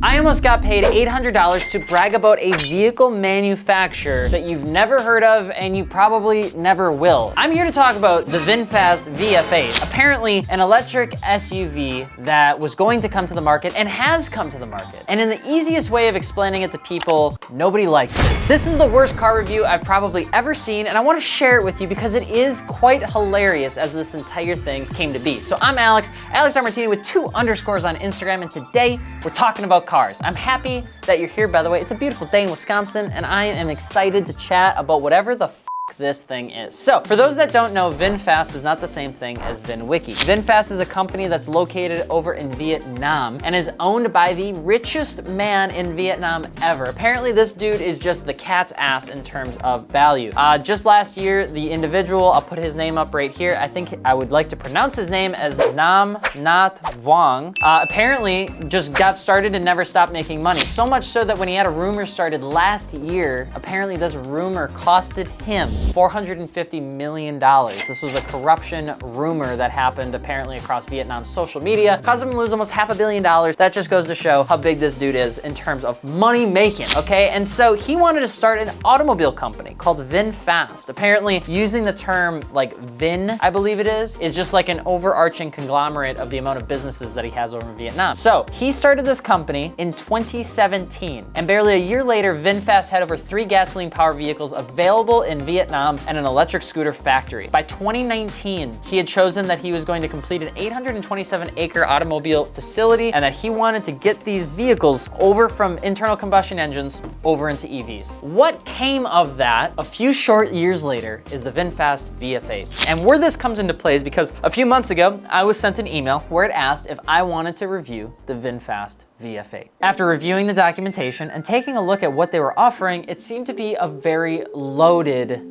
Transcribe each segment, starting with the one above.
I almost got paid $800 to brag about a vehicle manufacturer that you've never heard of and you probably never will. I'm here to talk about the Vinfast VF8, apparently an electric SUV that was going to come to the market and has come to the market. And in the easiest way of explaining it to people, nobody likes it. This is the worst car review I've probably ever seen, and I want to share it with you because it is quite hilarious as this entire thing came to be. So I'm Alex, AlexMartini with 2 underscores on Instagram, and today we're talking about cars. I'm happy that you're here, by the way. It's a beautiful day in Wisconsin, and I am excited to chat about whatever the this thing is. So for those that don't know, Vinfast is not the same thing as VinWiki. Vinfast is a company that's located over in Vietnam and is owned by the richest man in Vietnam ever. Apparently this dude is just the cat's ass in terms of value. Just last year, the individual, I'll put his name up right here. I think I would like to pronounce his name as Nam Nhat Vuong. Apparently just got started and never stopped making money. So much so that when he had a rumor started last year, apparently this rumor costed him $450 million. This was a corruption rumor that happened apparently across Vietnam's social media, caused him to lose almost $500 million. That just goes to show how big this dude is in terms of money making, okay? And so he wanted to start an automobile company called Vinfast. Apparently using the term like Vin, I believe it is just like an overarching conglomerate of the amount of businesses that he has over in Vietnam. So he started this company in 2017, and barely a year later, Vinfast had over 3 gasoline powered vehicles available in Vietnam and an electric scooter factory. By 2019, he had chosen that he was going to complete an 827-acre automobile facility and that he wanted to get these vehicles over from internal combustion engines over into EVs. What came of that a few short years later is the Vinfast VF8. And where this comes into play is because a few months ago, I was sent an email where it asked if I wanted to review the Vinfast VF8. After reviewing the documentation and taking a look at what they were offering, it seemed to be a very loaded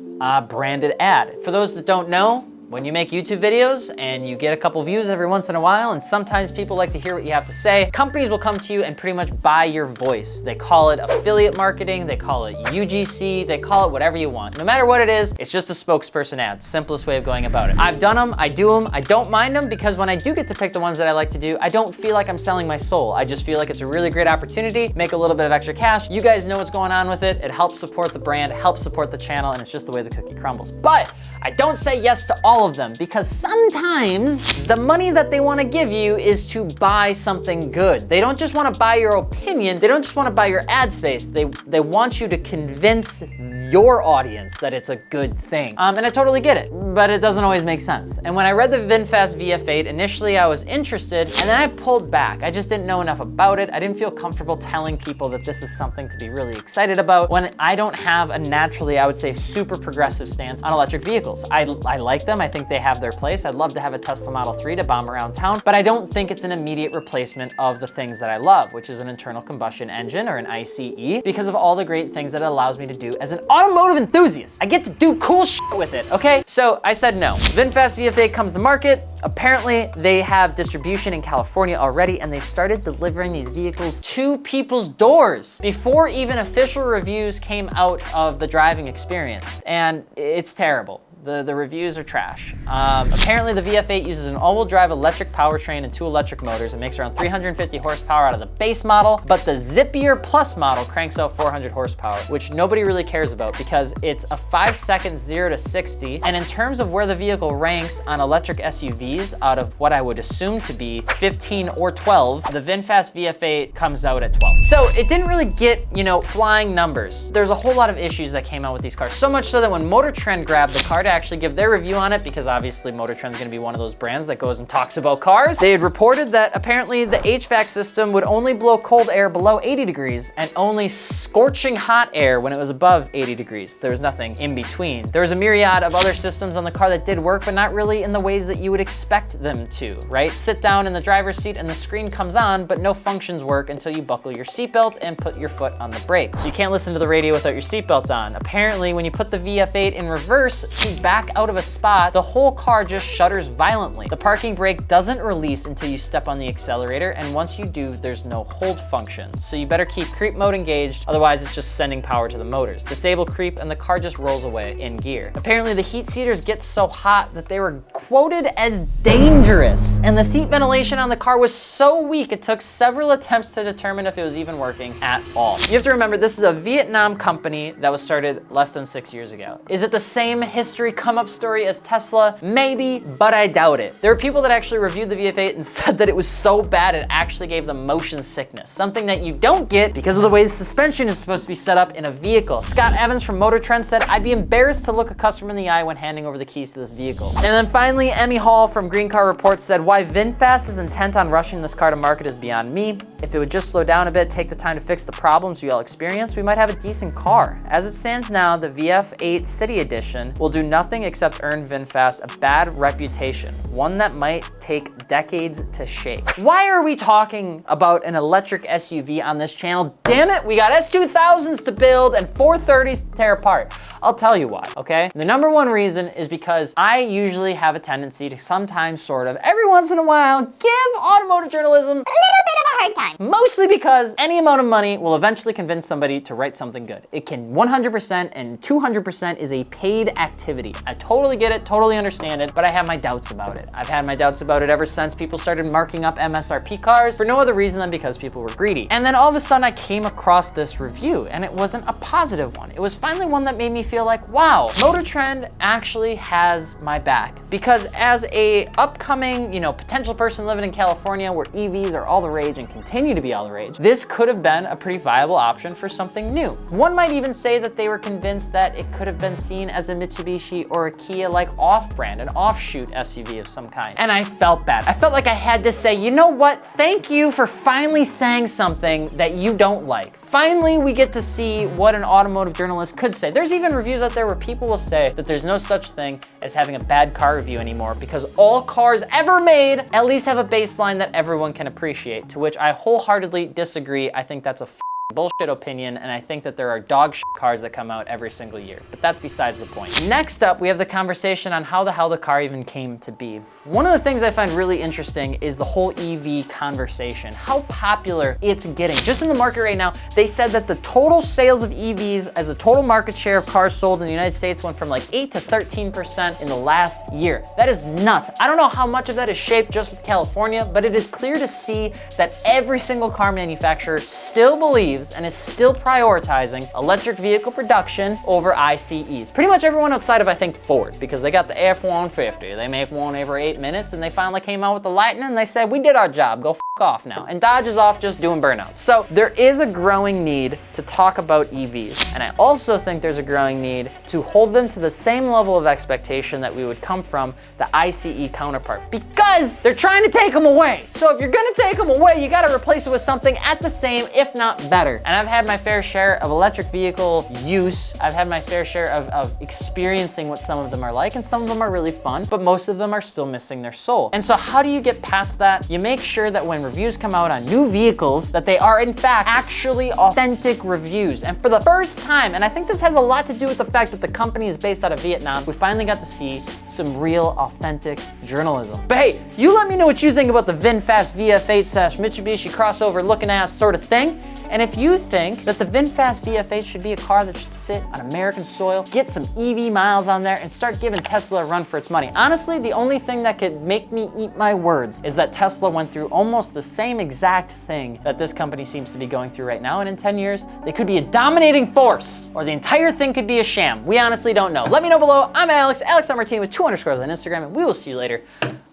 branded ad. For those that don't know, when you make YouTube videos and you get a couple views every once in a while, and sometimes people like to hear what you have to say, companies will come to you and pretty much buy your voice. They call it affiliate marketing, they call it UGC, they call it whatever you want. No matter what it is, it's just a spokesperson ad. Simplest way of going about it. I've done them, I do them, I don't mind them because when I do get to pick the ones that I like to do, I don't feel like I'm selling my soul. I just feel like it's a really great opportunity, make a little bit of extra cash. You guys know what's going on with it. It helps support the brand, helps support the channel, and it's just the way the cookie crumbles. But I don't say yes to all of them because sometimes the money that they want to give you is to buy something good. They don't just want to buy your opinion. They don't just want to buy your ad space. They want you to convince your audience that it's a good thing. And I totally get it, but it doesn't always make sense. And when I read the Vinfast VF8, initially I was interested, and then I pulled back. I just didn't know enough about it. I didn't feel comfortable telling people that this is something to be really excited about when I don't have a naturally, I would say, super progressive stance on electric vehicles. I like them. I think they have their place. I'd love to have a Tesla Model 3 to bomb around town, but I don't think it's an immediate replacement of the things that I love, which is an internal combustion engine or an ICE, because of all the great things that it allows me to do as an automotive enthusiast. I get to do cool shit with it, okay? So I said no. Vinfast VF8 comes to market. Apparently they have distribution in California already, and they started delivering these vehicles to people's doors before even official reviews came out of the driving experience. And it's terrible. The reviews are trash. Apparently the VF8 uses an all-wheel drive electric powertrain and 2 electric motors. It makes around 350 horsepower out of the base model, but the Zippier Plus model cranks out 400 horsepower, which nobody really cares about because it's a 5-second 0 to 60. And in terms of where the vehicle ranks on electric SUVs out of what I would assume to be 15 or 12, the Vinfast VF8 comes out at 12. So it didn't really get, flying numbers. There's a whole lot of issues that came out with these cars. So much so that when Motor Trend grabbed the car to actually give their review on it, because obviously Motor Trend's gonna be one of those brands that goes and talks about cars, they had reported that apparently the HVAC system would only blow cold air below 80 degrees and only scorching hot air when it was above 80 degrees. There was nothing in between. There was a myriad of other systems on the car that did work, but not really in the ways that you would expect them to, right? Sit down in the driver's seat and the screen comes on, but no functions work until you buckle your seatbelt and put your foot on the brake. So you can't listen to the radio without your seatbelt on. Apparently, when you put the VF8 in reverse, to back out of a spot, the whole car just shudders violently. The parking brake doesn't release until you step on the accelerator, and once you do, there's no hold function. So you better keep creep mode engaged, otherwise it's just sending power to the motors. Disable creep and the car just rolls away in gear. Apparently the heat seaters get so hot that they were quoted as dangerous, and the seat ventilation on the car was so weak it took several attempts to determine if it was even working at all. You have to remember, this is a Vietnam company that was started less than 6 years ago. Is it the same history come up story as Tesla? Maybe, but I doubt it. There were people that actually reviewed the VF8 and said that it was so bad it actually gave them motion sickness, something that you don't get because of the way the suspension is supposed to be set up in a vehicle. Scott Evans from Motor Trend said, "I'd be embarrassed to look a customer in the eye when handing over the keys to this vehicle." And then finally, Emmy Hall from Green Car Reports said, "Why Vinfast is intent on rushing this car to market is beyond me. If it would just slow down a bit, take the time to fix the problems we all experience, we might have a decent car. As it stands now, the VF8 City Edition will do nothing except earn VinFast a bad reputation, one that might take decades to shake." Why are we talking about an electric SUV on this channel? Damn it, we got S2000s to build and 430s to tear apart. I'll tell you why, okay? The number one reason is because I usually have a tendency to sometimes sort of, every once in a while, give automotive journalism a little bit of a hard time. Mostly because any amount of money will eventually convince somebody to write something good. It can 100% and 200% is a paid activity. I totally get it, totally understand it, but I have my doubts about it. I've had my doubts about it ever since people started marking up MSRP cars for no other reason than because people were greedy. And then all of a sudden I came across this review and it wasn't a positive one. It was finally one that made me feel like, wow, Motor Trend actually has my back. Because as a upcoming, potential person living in California where EVs are all the rage and continue to be all the rage, this could have been a pretty viable option for something new. One might even say that they were convinced that it could have been seen as a Mitsubishi or a Kia like off-brand, an offshoot SUV of some kind. And I felt bad. I felt like I had to say, you know what? Thank you for finally saying something that you don't like. Finally, we get to see what an automotive journalist could say. There's even reviews out there where people will say that there's no such thing as having a bad car review anymore because all cars ever made at least have a baseline that everyone can appreciate, to which I wholeheartedly disagree. I think that's a bullshit opinion, and I think that there are dog shit cars that come out every single year, but that's besides the point. Next up, we have the conversation on how the hell the car even came to be. One of the things I find really interesting is the whole EV conversation, how popular it's getting. Just in the market right now, they said that the total sales of EVs as a total market share of cars sold in the United States went from like 8 to 13% in the last year. That is nuts. I don't know how much of that is shaped just with California, but it is clear to see that every single car manufacturer still believes and is still prioritizing electric vehicle production over ICEs. Pretty much everyone outside of, I think, Ford, because they got the F-150. They make one every 8 minutes, and they finally came out with the Lightning, and they said, we did our job, go f off now. And Dodge is off just doing burnouts. So there is a growing need to talk about EVs. And I also think there's a growing need to hold them to the same level of expectation that we would come from the ICE counterpart, because they're trying to take them away. So if you're gonna take them away, you gotta replace it with something at the same, if not better. And I've had my fair share of electric vehicle use. I've had my fair share of experiencing what some of them are like, and some of them are really fun, but most of them are still missing their soul. And so how do you get past that? You make sure that when reviews come out on new vehicles, that they are in fact actually authentic reviews. And for the first time, and I think this has a lot to do with the fact that the company is based out of Vietnam, we finally got to see some real authentic journalism. But hey, you let me know what you think about the Vinfast VF8 / Mitsubishi crossover looking ass sort of thing. And if you think that the Vinfast VF8 should be a car that should sit on American soil, get some EV miles on there, and start giving Tesla a run for its money. Honestly, the only thing that could make me eat my words is that Tesla went through almost the same exact thing that this company seems to be going through right now, and in 10 years, they could be a dominating force, or the entire thing could be a sham. We honestly don't know. Let me know below. I'm Alex, AlexMartini with 2 underscores on Instagram, and we will see you later.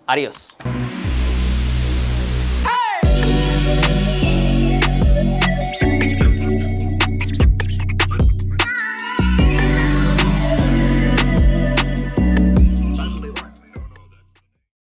Adios.